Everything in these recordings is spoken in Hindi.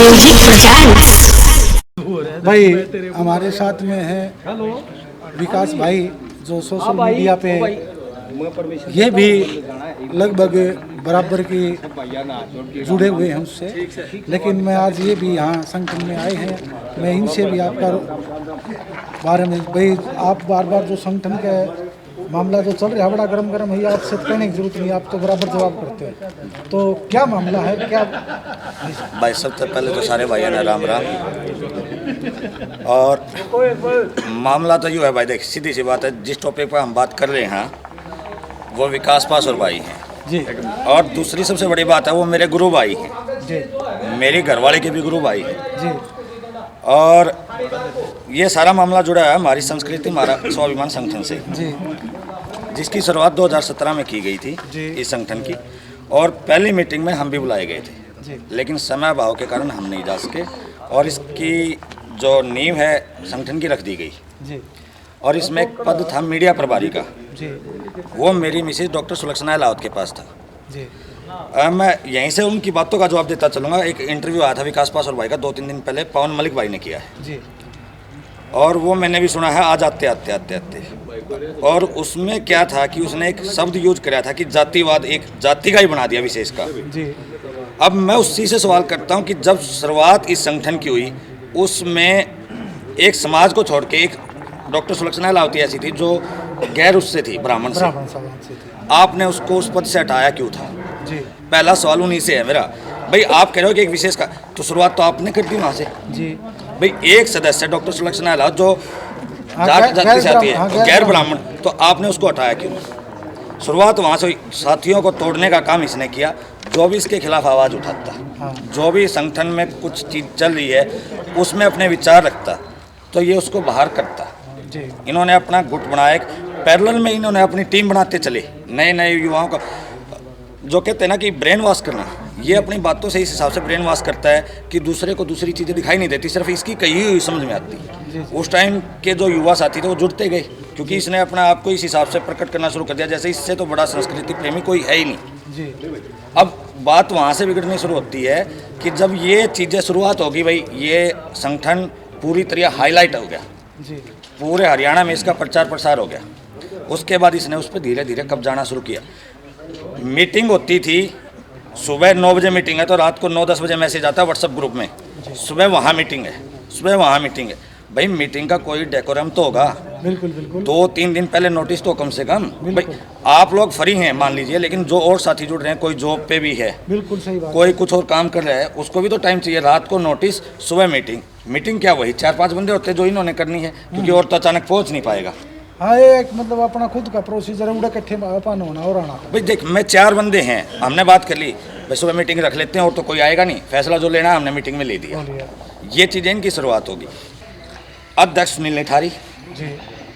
Music presents. भाई हमारे साथ में है विकास भाई जो सोशल मीडिया पे ये भी लगभग बराबर की जुड़े हुए हैं उससे, लेकिन मैं आज ये भी यहाँ संगठन में आए हैं, मैं इनसे भी आपका बारे में भाई आप बार बार जो संगठन का मामला जो चल रहा है बड़ा गरम है, आपसे कहने की जरूरत नहीं, आप तो बराबर जवाब करते हैं, तो क्या मामला है क्या? भाई सबसे पहले तो सारे भाइयों ने राम राम। और मामला तो यूँ है भाई, देख सीधी सी बात है, जिस टॉपिक पर हम बात कर रहे हैं वो विकास पासवान भाई हैं जी, और दूसरी सबसे बड़ी बात है वो मेरे गुरु भाई हैं जी, मेरी घरवाले के भी गुरु भाई हैं जी, और ये सारा मामला जुड़ा है हमारी संस्कृति हमारा स्वाभिमान संगठन से, जी, जिसकी शुरुआत 2017 में की गई थी इस संगठन की। और पहली मीटिंग में हम भी बुलाए गए थे, लेकिन समय अभाव के कारण हम नहीं जा सके और इसकी जो नींव है संगठन की रख दी गई जी, और इसमें एक पद था मीडिया प्रभारी का, जी, वो मेरी मिसेज डॉक्टर सुलक्षणा लावत के पास था। जी, मैं यहीं से उनकी बातों का जवाब देता चलूँगा। एक इंटरव्यू आया था विकास पासवान भाई का 2-3 दिन पहले, पवन मलिक भाई ने किया है जी, और वो मैंने भी सुना है आज आते आते आते आते। और उसमें क्या था कि उसने एक शब्द यूज कराया था कि जातिवाद, एक जाति का ही बना दिया विशेष का। जी, अब मैं उसी से सवाल करता हूँ कि जब शुरुआत इस संगठन की हुई उसमें एक समाज को छोड़ के एक डॉक्टर सुलक्षणा लावती ऐसी थी जो गैर उससे थी, ब्राह्मण से, समाज से थी। आपने उसको उस पद से हटाया क्यों था? जी, पहला सवाल उन्हीं से है मेरा। भाई आप कह रहे हो कि एक विशेष का, तो शुरुआत तो आपने कर दी वहाँ से। जी, भाई एक सदस्य डॉक्टर सुलक्षणा लावत जो जाति से आती है, गैर ब्राह्मण, तो आपने उसको हटाया क्यों? शुरुआत वहाँ से साथियों को तोड़ने का काम इसने किया। जो भी इसके खिलाफ आवाज़ उठाता, जो भी संगठन में कुछ चीज़ चल रही है उसमें अपने विचार रखता, तो ये उसको बाहर करता। जी, इन्होंने अपना गुट बनाया, एक पैरेलल में इन्होंने अपनी टीम बनाते चले, नए नए युवाओं का, जो कहते हैं ना कि ब्रेन वॉश करना, ये अपनी बातों से इस हिसाब से ब्रेन वॉश करता है कि दूसरे को दूसरी चीज़ें दिखाई नहीं देती, सिर्फ इसकी कही हुई समझ में आती। उस टाइम के जो युवा साथी थे वो जुड़ते गए क्योंकि इसने अपना आप को इस हिसाब से प्रकट करना शुरू कर दिया जैसे इससे तो बड़ा संस्कृति प्रेमी कोई है ही नहीं। जी, अब बात वहाँ से बिगड़नी शुरू होती है कि जब ये चीज़ें शुरुआत होगी, भाई ये संगठन पूरी तरह हाईलाइट हो गया, जी, पूरे हरियाणा में इसका प्रचार प्रसार हो गया, उसके बाद इसने उस पर धीरे धीरे कब्जाना शुरू किया। मीटिंग होती थी, सुबह 9 बजे मीटिंग है तो रात को 9-10 बजे मैसेज आता है व्हाट्सएप ग्रुप में, सुबह वहाँ मीटिंग है, सुबह वहाँ मीटिंग है। भाई मीटिंग का कोई डेकोरम तो होगा, बिल्कुल बिल्कुल, 2-3 दिन पहले नोटिस तो कम से कम। भाई आप लोग फ्री हैं मान लीजिए, लेकिन जो और साथी जुड़ रहे हैं, कोई जॉब पे भी है, बिल्कुल सही बात, कोई कुछ और काम कर रहा है, उसको भी तो टाइम चाहिए। रात को नोटिस, सुबह मीटिंग। मीटिंग क्या वही 4-5 बंदे होते हैं जो इन्होंने करनी है क्योंकि और तो अचानक पहुँच नहीं पाएगा। हाँ एक मतलब अपना खुद का प्रोसीजर है, उड़ा इकट्ठे अपन होना और आना। भाई देख, मैं 4 बंदे हैं, हमने बात कर ली, भाई सुबह मीटिंग रख लेते हैं और तो कोई आएगा नहीं, फैसला जो लेना है हमने मीटिंग में ले दिया। ये चीज़ें इनकी शुरुआत होगी। अध्यक्ष सुनील निठारी जी,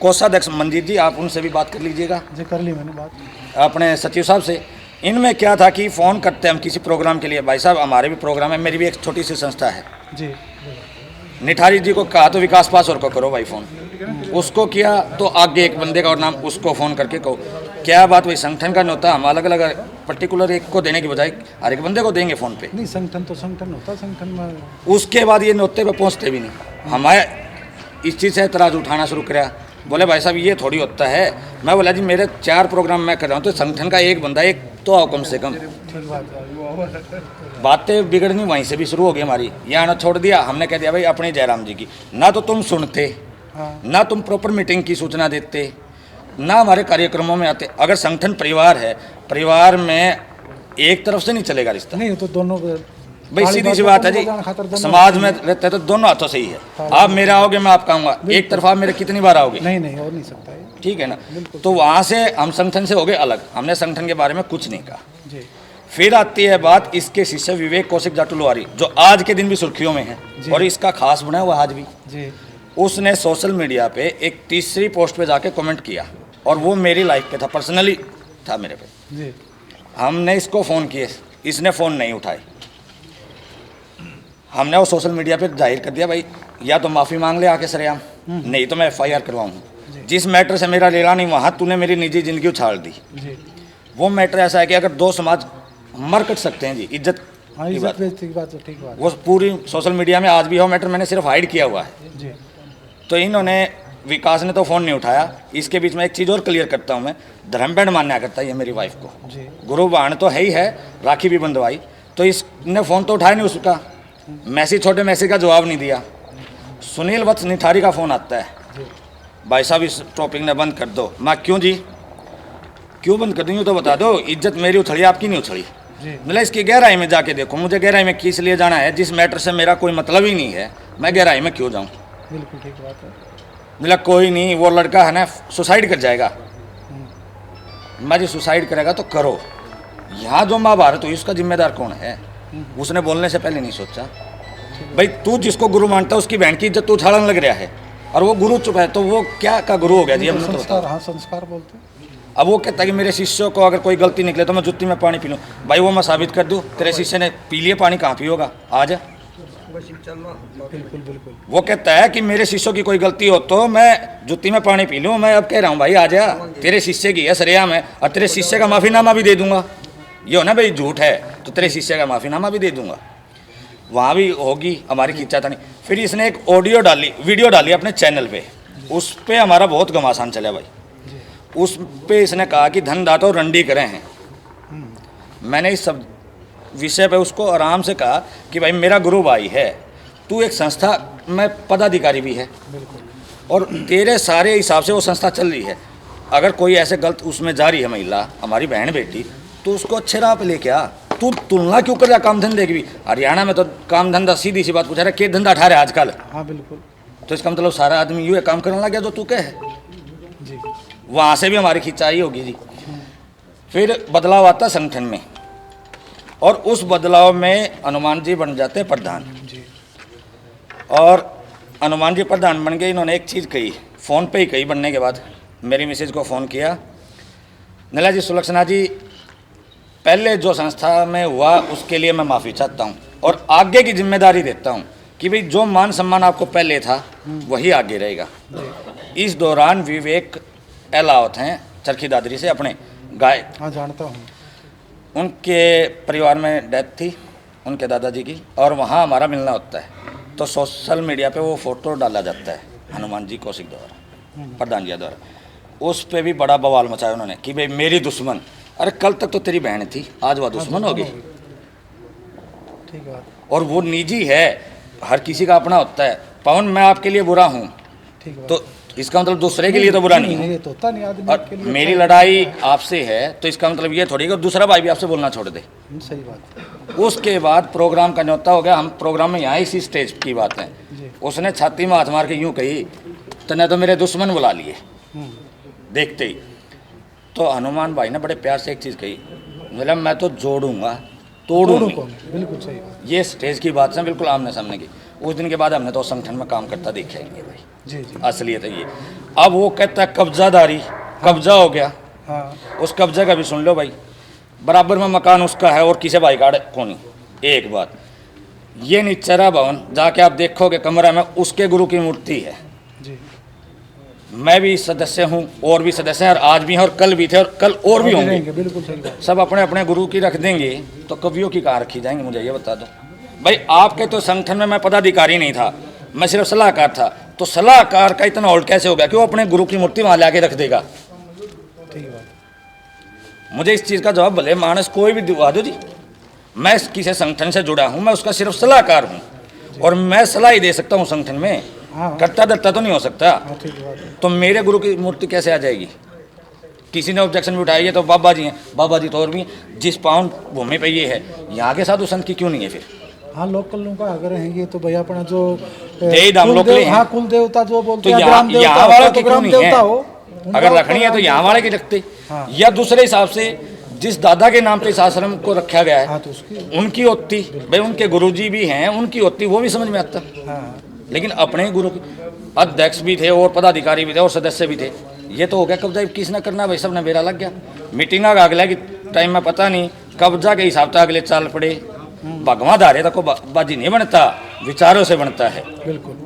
कोषाध्यक्ष मंजीत जी, आप उनसे भी बात कर लीजिएगा, जी कर ली मैंने बात अपने सचिव साहब से। इनमें क्या था कि फ़ोन करते हैं हम किसी प्रोग्राम के लिए, भाई साहब हमारे भी प्रोग्राम है, मेरी भी एक छोटी सी संस्था है। जी, निठारी जी को कहा तो विकास पासवान को करो भाई फ़ोन, उसको किया तो आगे एक बंदे का और नाम, उसको फ़ोन करके कहो क्या बात, वही संगठन का नहीं होता, हम अलग अलग पर्टिकुलर एक को देने की बजाय हर एक बंदे को देंगे फ़ोन पे। नहीं संगठन तो संगठन होता, संगठन में उसके बाद ये नोते पे पहुँचते भी नहीं। हमारे इस चीज़ से एतराज़ उठाना शुरू किया, बोले भाई साहब ये थोड़ी होता है। मैं बोला जी मेरे 4 प्रोग्राम मैं कर रहा हूँ तो संगठन का एक बंदा एक तो आओ कम से कम। ठीक बात है, बातें बिगड़नी वहीं से भी शुरू हो गई हमारी। यहाँ ना छोड़ दिया, हमने कह दिया भाई अपने जयराम जी की, ना तो तुम सुनते, ना तुम प्रॉपर मीटिंग की सूचना देते, ना हमारे कार्यक्रमों में आते। अगर संगठन परिवार है, परिवार में एक तरफ से नहीं चलेगा रिश्ता। नहीं तो दोनों भाई सीधी सी बात है जी, समाज में रहते हैं तो दोनों हाथों से ही है। आप मेरे आओगे मैं आपका आऊँगा, एक तरफ आप मेरे कितनी बार आओगे? नहीं नहीं हो नहीं सकता है, ठीक है ना। तो वहाँ से हम संगठन से हो गए अलग, हमने संगठन के बारे में कुछ नहीं कहा। जी, फिर आती है बात इसके शिष्य विवेक कौशिक जाटुलवारी, जो आज के दिन भी सुर्खियों में है और इसका खास बना हुआ आज भी। जी, उसने सोशल मीडिया पे एक तीसरी पोस्ट पे जाके कमेंट किया और वो मेरी लाइफ पे था, पर्सनली था मेरे पे। जी, हमने इसको फ़ोन किए, इसने फ़ोन नहीं उठाई। हमने वो सोशल मीडिया पे जाहिर कर दिया भाई या तो माफ़ी मांग ले आके सरेआम, नहीं तो मैं FIR करवाऊँ। जिस मैटर से मेरा लेना नहीं वहाँ तूने मेरी निजी ज़िंदगी उछाल दी। जी, वो मैटर ऐसा है कि अगर 2 समाज मर कट सकते हैं जी, इज्जत हाँ, की इज्जत बात। बेइज्जती की बात तो ठीक बात वो पूरी सोशल मीडिया में आज भी हो मैटर मैंने सिर्फ हाइड किया हुआ है। जी। तो इन्होंने विकास ने तो फ़ोन नहीं उठाया। इसके बीच में एक चीज़ और क्लियर करता हूँ मैं, धर्मबैंड मान्या करता है ये मेरी वाइफ को। जी। गुरु बाण तो है ही है, राखी भी बंधवाई, तो इसने फ़ोन तो उठाया नहीं उसका, मैसेज छोटे मैसेज का जवाब नहीं दिया। सुनील वत्स निठारी का फ़ोन आता है, जी। भाई साहब इस टॉपिक ने बंद कर दो। मैं क्यों जी, क्यों बंद कर दूँ तो बता दो, इज्जत मेरी उछली आपकी नहीं उछली। जी। मतलब इसकी गहराई में जाके देखो, मुझे गहराई में किस लिए जाना है, जिस मैटर से मेरा कोई मतलब ही नहीं है, मैं गहराई में क्यों जाऊँ। बिल्कुल ठीक बात है। मतलब कोई नहीं, वो लड़का है ना सुसाइड कर जाएगा, मैं जी सुसाइड करेगा तो करो। यहाँ जो महाभारत हुई उसका जिम्मेदार कौन है, उसने बोलने से पहले नहीं सोचा। भाई तू जिसको गुरु मानता है उसकी बहन की इज्जत तू उछाड़ने लग रहा है, और वो गुरु चुप है, तो वो क्या का गुरु हो गया जी। अब तो संस्कार, हाँ संस्कार बोलते हैं। अब वो कहता है कि मेरे शिष्यों को अगर कोई गलती निकले तो मैं जुत्ती में पानी पी लूँ। भाई वो मैं साबित कर दूँ, तेरे शिष्य ने पी लिए पानी, कहाँ पियोगा आज। बिल्कुल बिल्कुल। वो कहता है कि मेरे शिष्यों की कोई गलती हो तो मैं जुत्ती में पानी पी लूँ। मैं अब कह रहा हूँ भाई आ जा, तेरे शिष्य की है सरेआम है, और तेरे शिष्य का माफ़ीनामा भी दे दूंगा। ये हो ना भाई झूठ है तो तेरे शिष्य का माफ़ीनामा भी दे दूंगा, वहाँ भी होगी हमारी खींचा था नहीं। फिर इसने एक ऑडियो डाली, वीडियो डाली अपने चैनल पे, उस पर हमारा बहुत घमासान चला भाई। उस पे इसने कहा कि धनदाता और रंडी करे हैं। मैंने इस सब विषय पे उसको आराम से कहा कि भाई मेरा गुरु भाई है, तू एक संस्था में पदाधिकारी भी है, और तेरे सारे हिसाब से वो संस्था चल रही है। अगर कोई ऐसे गलत उसमें जा रही है महिला, हमारी बहन बेटी, तो उसको अच्छे राह पे लेके आ। तू तुलना क्यों कर रहा काम धंधे की भी। हरियाणा में तो काम धंधा, सीधी सी बात पूछा रहा, के धंधा उठा रहे आजकल। हाँ बिल्कुल। तो इसका मतलब सारा आदमी यूँ काम करने लग गया जो तू कह है। जी। वहाँ से भी हमारी खिंचाई होगी जी। फिर बदलाव आता संगठन में, और उस बदलाव में हनुमान जी बन जाते प्रधान जी। और हनुमान जी प्रधान बन गए। इन्होंने एक चीज़ कही, फ़ोन पे ही कही बनने के बाद, मेरी मिसेज को फ़ोन किया, नीला जी सुलक्षणा जी पहले जो संस्था में हुआ उसके लिए मैं माफ़ी चाहता हूँ, और आगे की जिम्मेदारी देता हूँ कि भाई जो मान सम्मान आपको पहले था वही आगे रहेगा। इस दौरान विवेक एलावत हैं चरखी दादरी से, अपने गाय, हाँ जानता हूँ। उनके परिवार में डेथ थी उनके दादाजी की, और वहाँ हमारा मिलना होता है। तो सोशल मीडिया पे वो फ़ोटो डाला जाता है हनुमान जी कौशिक द्वारा, प्रधान जी द्वारा। उस पे भी बड़ा बवाल मचाया उन्होंने कि भाई मेरी दुश्मन, अरे कल तक तो तेरी बहन थी, आज वह दुश्मन हो गई। ठीक बात। और वो निजी है, हर किसी का अपना होता है। पवन मैं आपके लिए बुरा हूँ, ठीक बात। तो इसका मतलब दूसरे के लिए तो बुरा नहीं है। ये तो होता नहीं आदमी और के लिए। मेरी लड़ाई आपसे है तो इसका मतलब ये थोड़ी कि दूसरा भाई भी आपसे बोलना छोड़ दे। सही बात। उसके बाद प्रोग्राम का न्योता हो गया। हम प्रोग्राम में यहाँ इसी स्टेज की बात है, जी। उसने छाती में हाथ मार के यूँ कही, तने तो मेरे दुश्मन बुला लिए देखते ही। तो हनुमान भाई ने बड़े प्यार से एक चीज़ कही, मतलब मैं तो जोड़ूंगा तोड़ूंगा। कौन? बिल्कुल सही बात। ये स्टेज की बात है, बिल्कुल आमने सामने की। उस दिन के बाद हमने तो संगठन में काम करता देखा ही नहीं भाई। जी जी। असलियत है ये। अब वो कहता है कब्जादारी, कब्जा हो गया। हाँ उस कब्जे का भी सुन लो भाई, बराबर में मकान उसका है और किसी भाई का को नहीं। एक बात, ये निचरा भवन जाके आप देखोगे कमरा में उसके गुरु की मूर्ति है। जी। मैं भी सदस्य हूँ, और भी सदस्य हैं, और आज भी हैं, और कल भी थे, और कल और भी होंगे। बिल्कुल सही बात। सब अपने अपने गुरु की रख देंगे तो कवियों की कहाँ रखी जाएंगी, मुझे ये बता दो भाई। आपके तो संगठन में मैं पदाधिकारी नहीं था, मैं सिर्फ सलाहकार था, तो सलाहकार का इतना होल्ड कैसे हो गया कि वो अपने गुरु की मूर्ति वहाँ ला के रख देगा। ठीक बात। मुझे इस चीज़ का जवाब भले मानस कोई भी दिवा दो जी। मैं किसी संगठन से जुड़ा हूँ, मैं उसका सिर्फ सलाहकार हूँ, और मैं सलाह ही दे सकता हूँ संगठन में, हाँ। करता धरता तो नहीं हो सकता। हाँ ठीक बात है। तो मेरे गुरु की मूर्ति कैसे आ जाएगी। किसी ने ऑब्जेक्शन भी उठाई है तो बाबा जी हैं, बाबा जी तो और भी, जिस पावन भूमि पे ये है यहाँ के साधु संत की क्यों नहीं है फिर। हाँ लोकल लोगों का अगर है ये तो भैया अपना जो जय धाम लोकल हैं। हाँ कुल देवता जो बोलते तो हैं, ग्राम देवता यहाँ वालों होता की तो क्यों ग्राम नहीं देवता है। हो। अगर रखनी है तो यहाँ वाले की रखते, हाँ। या दूसरे हिसाब से जिस दादा के नाम पे इस आश्रम को रखा गया है, हाँ तो उसकी। उनकी होती भाई, उनके गुरुजी भी हैं, उनकी होती वो भी समझ में आता। हाँ लेकिन अपने गुरु के अध्यक्ष भी थे, और पदाधिकारी भी थे, और सदस्य भी थे। ये तो हो गया कब्जा किसने करना भाई, सब ने मेरा लग गया। मीटिंग का अगले की टाइम में पता नहीं, कब्जा के हिसाब से अगले चाल पड़े। भगवान धारे तक को बाजी नहीं बनता, विचारों से बनता है। बिल्कुल।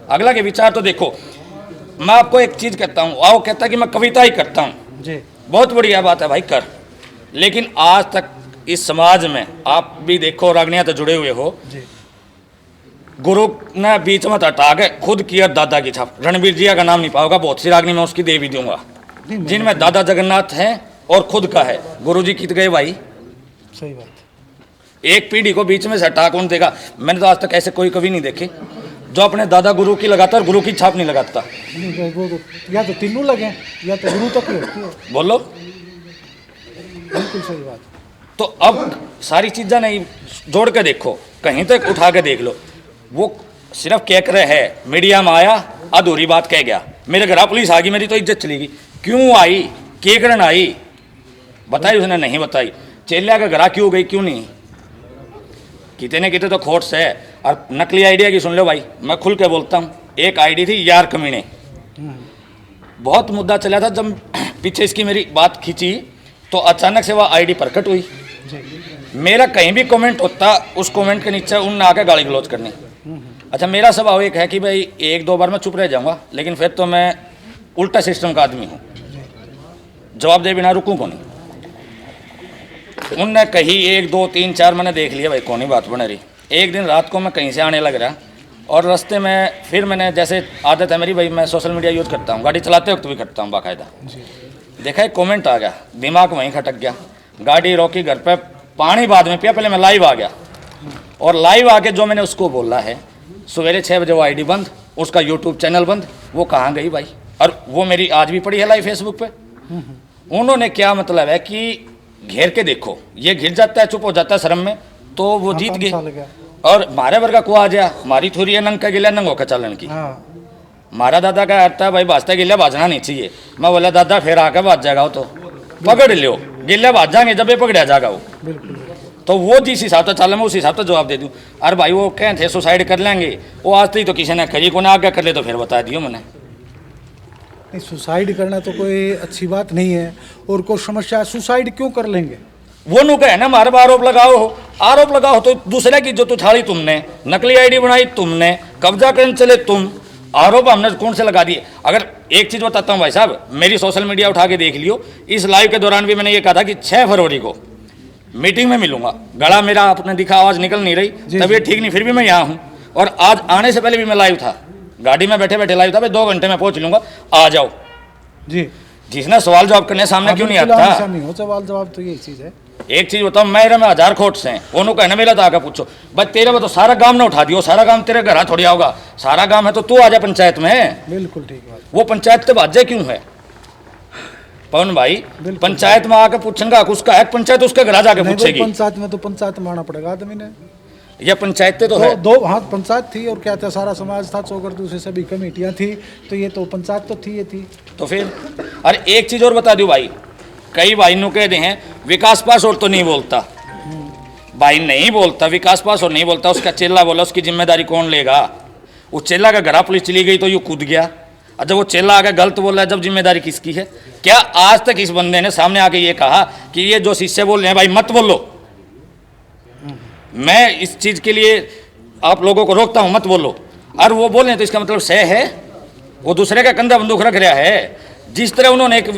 अगला के विचार तो देखो, मैं आपको एक चीज़ कहता हूँ, आओ कहता कि मैं कविता ही करता हूँ, जी। बहुत बढ़िया बात है भाई कर, लेकिन आज तक इस समाज में आप भी देखो, रागनिया तो जुड़े हुए हो, जी गुरु ने बीच में हटा के खुद किया दादा की छाप। रणबीर जी का नाम नहीं पाओगा, बहुत सी रागनी मैं उसकी दे भी दूंगा जिनमें दादा जगन्नाथ हैं और खुद का है। गुरु जी कित गए भाई, सही बात। एक पीढ़ी को बीच में से हटा कौन देगा? मैंने तो आज तक ऐसे कोई कवि नहीं देखे जो अपने दादा गुरु की लगाता और गुरु की छाप नहीं लगाता। नहीं वो तो या तो तीनों लगे या तो गुरु तक ही होती है। बोलो, बिल्कुल सही बात। तो अब सारी चीज़ें नहीं जोड़ के देखो, कहीं तक उठा के देख लो। वो सिर्फ कह रहे है, मीडिया में आया अधूरी बात कह गया, मेरे घर पुलिस आ गई, मेरी तो इज्जत चली गई। क्यों आई, के कारण आई, बताई उसने? नहीं बताई। चेलिया का घर क्यों गई, क्यों नहीं? कितने कितने तो खोट्स है। और नकली आइडिया की सुन लो भाई, मैं खुल के बोलता हूँ। एक आईडी थी यार कमीने, बहुत मुद्दा चला था। जब पीछे इसकी मेरी बात खींची तो अचानक से वह आईडी प्रकट हुई। मेरा कहीं भी कमेंट होता, उस कमेंट के नीचे उनने आके गाली गलौज करनी। अच्छा, मेरा स्वभाव एक है कि भाई एक दो बार मैं चुप रह जाऊंगा, लेकिन फिर तो मैं उल्टा सिस्टम का आदमी हूँ, जवाब दे बिना रुकूँ को नहीं। उनने कही 1 2 3 4 मैंने देख लिया भाई, कौन ही बात बन रही। एक दिन रात को मैं कहीं से आने लग रहा और रास्ते में फिर मैंने, जैसे आदत है मेरी भाई, मैं सोशल मीडिया यूज़ करता हूँ, गाड़ी चलाते वक्त भी करता हूँ बाकायदा। देखा एक कमेंट आ गया, दिमाग वहीं खटक गया, गाड़ी रोकी, घर पे पानी बाद में पिया, पहले मैं लाइव आ गया। और लाइव आके जो मैंने उसको बोला है, सवेरे 6 बजे वो आईडी बंद, उसका यूट्यूब चैनल बंद। वो कहाँ गई भाई? और वो मेरी आज भी पड़ी है लाइव फेसबुक पे। उन्होंने क्या मतलब है कि घेर के देखो, ये घिर जाता है, चुप हो जाता है शर्म में, तो वो जीत गए। और मारे वर्गा को आ जाए, मारी थोड़ी है नंग का गिला नंग होकर चलन की। मारा दादा का आता है भाई, बाजता गिला बाजना नहीं चाहिए। मैं बोला दादा फिर आके बाज जाएगा, तो पकड़ लो, गिले बाज जाएंगे जब ये पकड़ा जाएगा वो। तो वो जिस हिसाब से चल मैं उस हिसाब से जवाब दे दूँ। अरे भाई वो कहें थे सुसाइड कर लेंगे, वो आज तक तो किसी ने करी को ना आगे कर ले, तो फिर बता दियो मैंने। नहीं, सुसाइड करना तो कोई अच्छी बात नहीं है, और कोई समस्या सुसाइड क्यों कर लेंगे? वो नु कहे ना हमारे पर आरोप लगाओ तो दूसरे की जो उछाली तुमने, नकली आईडी बनाई तुमने, कब्जा करने चले तुम, आरोप हमने कौन से लगा दिए? अगर एक चीज़ बताता हूँ भाई साहब, मेरी सोशल मीडिया उठा के देख लियो, इस लाइव के दौरान भी मैंने ये कहा था कि 6 फरवरी को मीटिंग में मिलूंगा। गला मेरा आपने दिखा, आवाज़ निकल नहीं रही, तबीयत ठीक नहीं, फिर भी मैं यहाँ हूँ। और आज आने से पहले भी मैं लाइव था, गाड़ी में बैठे बैठे लाइव था, भाई 2 घंटे में पहुँच लूँगा, आ जाओ जी। जिसने सवाल जवाब करने सामने क्यों नहीं आता? नहीं हो सवाल जवाब, तो यही चीज़ है। एक चीज बताओ, मेरे में 1000 खोट्स हैं, उन्होंने कहना मेरा तो आगे पूछो बस, तेरे में तो सारा गांव ने उठा दियो, सारा गांव तेरे घर थोड़ी आओगा, सारा गांव है तो तू आजा पंचायत में। बिल्कुल ठीक बात। वो पंचायत से बाजे क्यों है पवन भाई? पंचायत में आके पूछेंगा, उसका है पंचायत, उसके घर जाके पूछेगी। पंचायत में तो पंचायत में आना पड़ेगा आदमी ने। यह पंचायतें तो है, 2 हाथ पंचायत थी और क्या था, सारा समाज था, चौकर दूसरे सभी कमेटियां थी, तो ये तो पंचायत तो थी, ये थी तो फिर। अरे एक चीज और बता दू भाई, कई भाई नु कह दे हैं विकास पास और तो नहीं बोलता, भाई नहीं बोलता विकास पास और नहीं बोलता, उसका चेला बोला, उसकी जिम्मेदारी कौन लेगा? वो चेला का घर पुलिस चली गई तो यू कूद गया, और जब वो चेला आगे गलत बोल रहा है, जब जिम्मेदारी किसकी है? क्या आज तक इस बंदे ने सामने आके ये कहा कि ये जो शिष्य बोल रहे हैं भाई मत बोलो? मैं इस चीज के लिए आप लोगों को रोकता हूं, मत बोलो। और वो बोल रहे तो इसका मतलब सह है, वो दूसरे का कंधा बंदूक रख रहा है। जिस तरह उन्होंने एक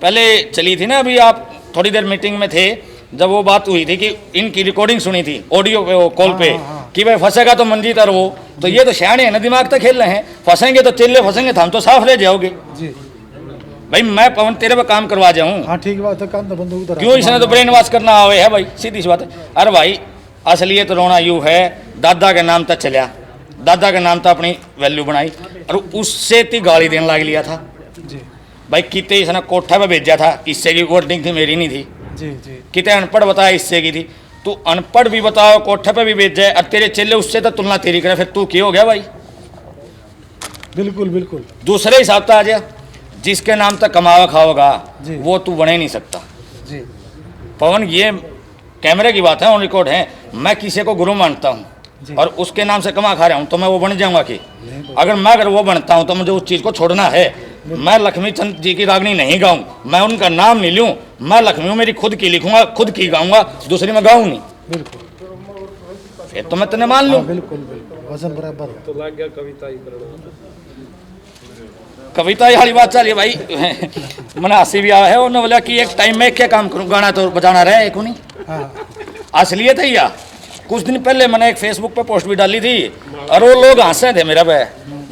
पहले चली थी ना, अभी आप थोड़ी देर मीटिंग में थे, जब वो बात हुई थी कि इनकी रिकॉर्डिंग सुनी थी ऑडियो पे, वो कॉल पे, कि भाई फंसेगा तो मंजीत और वो, तो ये तो सियाने हैं ना, दिमाग तक खेल रहे हैं, फंसेंगे तो चेले फंसेंगे तो हम तो साफ रह जाओगे जी। भाई मैं पवन तेरे पे काम करवा जाऊँ? हाँ ठीक बात है, कंधा बंदूक क्यों इसने तो ब्रेन वॉश करना आवे है भाई, सीधी सी बात है। अरे भाई असलियत रोना यूँ है, दादा के नाम तक चलिया, दादा के नाम तक अपनी वैल्यू बनाई, और उससे ती गाली देने लग लिया था जी। भाई कितने इसने कोठा पे भेजा था, इससे की वोटिंग थी, मेरी नहीं थी जी जी। कितने अनपढ़ बताया, इससे की थी। तू अनपढ़ भी बताओ, कोठे पे भी भेज जाए, और तेरे चेले उससे तो तुलना तेरी करे, फिर तू क्या हो गया भाई? बिल्कुल बिल्कुल। दूसरे हिसाब से आ जा, जिसके नाम तक कमावा खाओगा वो तू बने नहीं सकता जी। पवन ये कैमरे की बात है, ऑन रिकॉर्ड है, मैं किसी को गुरु मानता हूँ और उसके नाम से कमा खा रहा हूँ, तो मैं वो बन जाऊंगा कि? अगर वो बनता हूँ तो मुझे उस चीज़ को छोड़ना है। मैं लक्ष्मी चंद जी की रागनी नहीं गाऊं, मैं उनका नाम नहीं लूं, मैं लक्ष्मी मेरी खुद की लिखूंगा, खुद की गाऊंगा, दूसरी में गाऊं नहीं। बिल्कुल, फिर तो मैं तने मान लूं। बिल्कुल बिल्कुल, वजन बराबर तो लग गया। कविता वाली बात चलिए भाई, मैंने हंसी भी आया है, उन्होंने बोला कि एक टाइम में क्या काम करूं, गाना तो बजाना रहे एक नहीं। असलियत है या कुछ दिन पहले मैंने एक फेसबुक पे पोस्ट भी डाली थी और वो लोग हंसे थे मेरा पे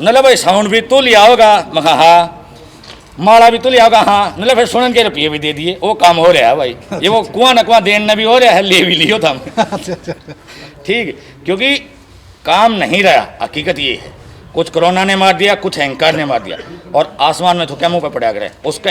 नले भाई साउंड भी तू लिया होगा मैं कहा हाँ माड़ा भी तू लिया होगा हाँ नले फिर सुनन के रुपये भी दे दिए वो काम हो रहा है भाई ये वो कुआं न कुआं देना भी हो रहा है ले भी लियो था ठीक क्योंकि काम नहीं रहा हकीकत ये है कुछ कोरोना ने मार दिया कुछ हैंकर ने मार दिया और आसमान में तो क्या मुंह पे पड़ा करे उसके